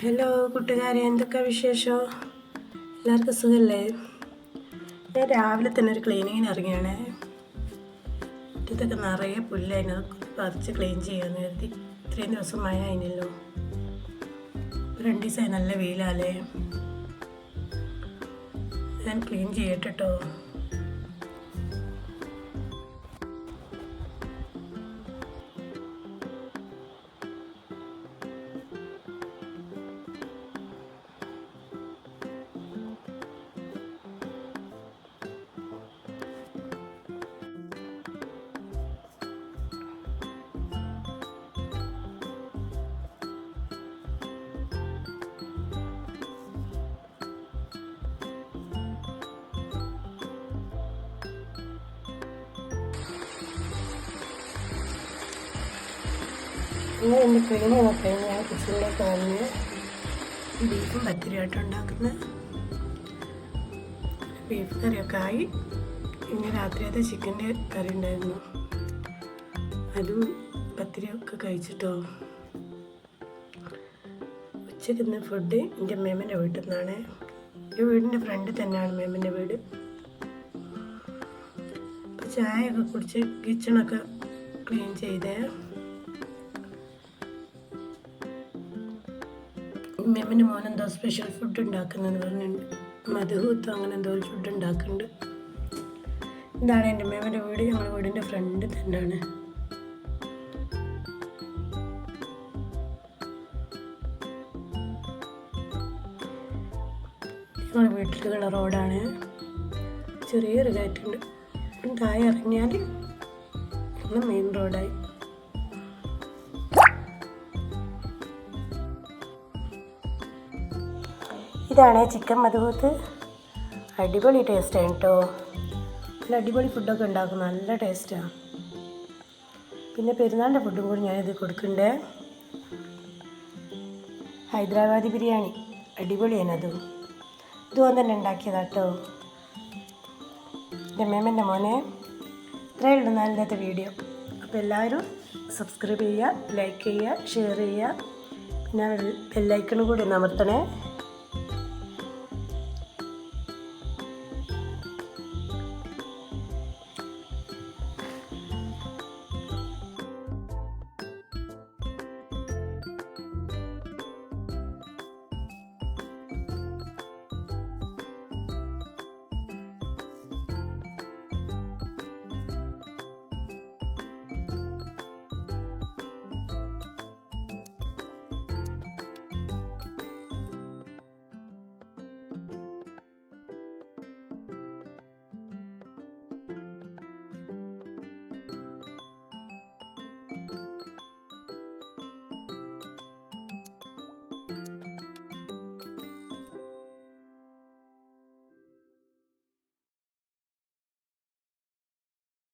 Hello കൂട്ടുകാരെ, എന്തൊക്കെ വിശേഷം? എല്ലാവർക്കും സുഖമല്ലേ? ഞാൻ രാവിലെ തന്നെ ഒരു ക്ലീനിങ്ങിന് ഇറങ്ങിയാണേ. മുറ്റത്തൊക്കെ നിറയെ പുല്ലായിരുന്നു, അതൊക്കെ പറിച്ച് ക്ലീൻ ചെയ്യാമെന്ന് കരുതി. ഇത്രയും ദിവസം മഴ ആയിനല്ലോ, 2 ദിവസമായി നല്ല വെയിലല്ലേ. ഞാൻ ക്ലീൻ ചെയ്യട്ടെ കേട്ടോ. ഇങ്ങനെ എൻ്റെ ക്ലീനിങ് കഴിഞ്ഞ് ഞാൻ കിച്ചണിലേക്ക് വന്ന് ബീഫും പത്തിരിയായിട്ടും ഉണ്ടാക്കുന്നത്. ബീഫ് കറിയൊക്കെ ആയി. ഇന്ന് രാത്രിയത്തെ ചിക്കൻ്റെ കറി ഉണ്ടായിരുന്നു, അതും പത്തിരിയൊക്കെ കഴിച്ചിട്ടോ. ഉച്ചയ്ക്ക് ഇന്ന് ഫുഡ് എൻ്റെ മേമൻ്റെ വീട്ടിൽ നിന്നാണ്. ഈ വീടിൻ്റെ ഫ്രണ്ടിൽ തന്നെയാണ് മേമൻ്റെ വീട്. അപ്പോൾ ചായയൊക്കെ കുടിച്ച് കിച്ചണൊക്കെ ക്ലീൻ ചെയ്തേ. മേമൻ്റെ മോനെന്തോ സ്പെഷ്യൽ ഫുഡ് ഉണ്ടാക്കുന്നതെന്ന് പറഞ്ഞിട്ടുണ്ട്. മധുഹൂത്തോ അങ്ങനെ എന്തോ ഒരു ഫുഡ് ഉണ്ടാക്കുന്നുണ്ട്. ഇതാണ് എൻ്റെ മേമൻ്റെ വീട്. ഞങ്ങളുടെ വീടിൻ്റെ ഫ്രണ്ട് തന്നെയാണ്. ഞങ്ങളുടെ വീട്ടിലുള്ള റോഡാണ്. ചെറിയൊരു കയറ്റുണ്ട്. താഴെ ഇറങ്ങിയാൽ ഞങ്ങൾ മെയിൻ റോഡായി. ഇതാണ് ചിക്കൻ മധുഹൂത്ത്. അടിപൊളി ടേസ്റ്റാണ് കേട്ടോ. നല്ല അടിപൊളി ഫുഡൊക്കെ ഉണ്ടാക്കും, നല്ല ടേസ്റ്റാണ്. പിന്നെ പെരുന്നാളിൻ്റെ ഫുഡും കൂടി ഞാനിത് കൊടുക്കണ്ടേ. ഹൈദരാബാദി ബിരിയാണി അടിപൊളിയാണ്. ഇതും തന്നെ ഉണ്ടാക്കിയതാ കേട്ടോ എൻ്റെ മേമൻ്റെ മോനെ. ഇത്രയേ ഉള്ളൂ ഇന്നത്തെ വീഡിയോ. അപ്പോൾ എല്ലാവരും സബ്സ്ക്രൈബ് ചെയ്യുക, ലൈക്ക് ചെയ്യുക, ഷെയർ ചെയ്യുക. പിന്നെ ബെല്ലൈക്കണും കൂടി ഒന്ന് അമർത്തണേ.